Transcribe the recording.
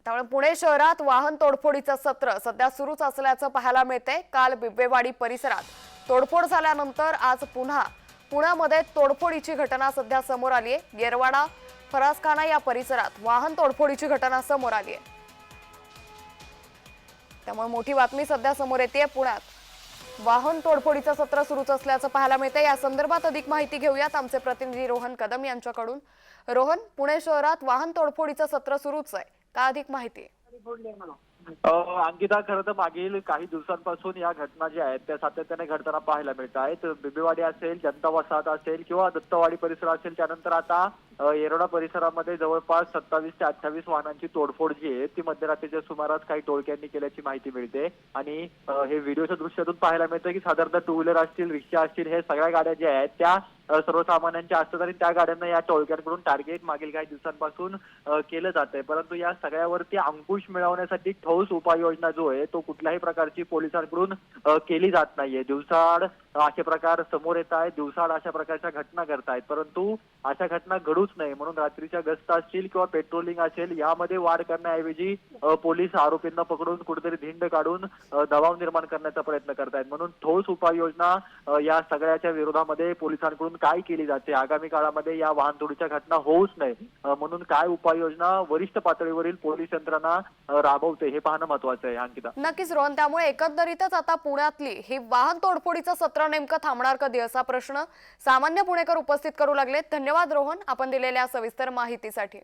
त्यामुळे पुणे शहरात वाहन तोडफोडीचं सत्र सध्या सुरूच असल्याचं पाहायला मिळतंय। काल बिब्बेवाडी परिसरात तोडफोड झाल्यानंतर आज पुन्हा पुण्यामध्ये तोडफोडीची घटना सध्या समोर आली आहे। येरवाडा फरासखाना या परिसरात वाहन तोडफोडीची घटना समोर आली आहे। त्यामुळे मोठी बातमी सध्या समोर येते। पुण्यात वाहन तोडफोडीचं सत्र सुरूच असल्याचं पाहायला मिळतंय। या संदर्भात अधिक माहिती घेऊयात आमचे प्रतिनिधी रोहन कदम यांच्याकडून। रोहन, पुणे शहरात वाहन तोडफोडीचं सत्र सुरूच आहे, का अधिक माहिती? अंकिता, खरं तर मागील काही दिवसांपासून या घटना ज्या आहेत त्या सातत्याने घडताना पाहायला मिळत आहेत। बिबेवाडी असेल, जनता वसाहत असेल किंवा दत्तवाडी परिसर असेल, त्यानंतर आता येरवडा परिसरामध्ये जवळपास 27 ते 28 वाहनांची तोडफोड जी आहे ती मध्यरात्रीच्या सुमारास काही टोळक्यांनी केल्याची माहिती मिळते। आणि हे व्हिडिओच्या दृश्यातून पाहायला मिळतं की साधारणतः टू व्हीलर असतील, रिक्षा असतील, हे सगळ्या गाड्या ज्या आहेत त्या सर्वसामान्यांच्या असतात आणि त्या गाड्यांना या टोळक्यांकडून टार्गेट मागील काही दिवसांपासून केलं जात आहे। परंतु या सगळ्यावरती अंकुश मिळवण्यासाठी ठोस उपाययोजना जो आहे तो कुठल्याही प्रकारची पोलिसांकडून केली जात नाहीये। दिवसाआड असे प्रकार समोर येत आहेत, दिवसाआड अशा प्रकारच्या घटना घडतायत, परंतु अशा घटना घडूच नाही म्हणून रात्रीच्या गस्त असतील किंवा पेट्रोलिंग असेल यामध्ये वाढ करण्याऐवजी पोलीस आरोपींना पकडून कुठेतरी धिंड काढून दबाव निर्माण करण्याचा प्रयत्न करतायत। म्हणून ठोस उपाययोजना या सगळ्याच्या विरोधामध्ये पोलिसांकडून काय केली जाते, आगामी काळामध्ये या वाहनतोडीच्या घटना होऊच नाही म्हणून काय उपाययोजना वरिष्ठ पातळीवरील पोलीस यंत्रणा राबवते हे पाहणं महत्त्वाचं आहे। अंकिता, नक्कीच रोहन, त्यामुळे एकंदरीतच आता पुण्यातली ही वाहन तोडफोडीचं सत्र नेमकं थांबणार कधी असा प्रश्न सामान्य पुणेकर उपस्थित करू लागलेत। धन्यवाद रोहन, आपण दिलेल्या सविस्तर माहितीसाठी।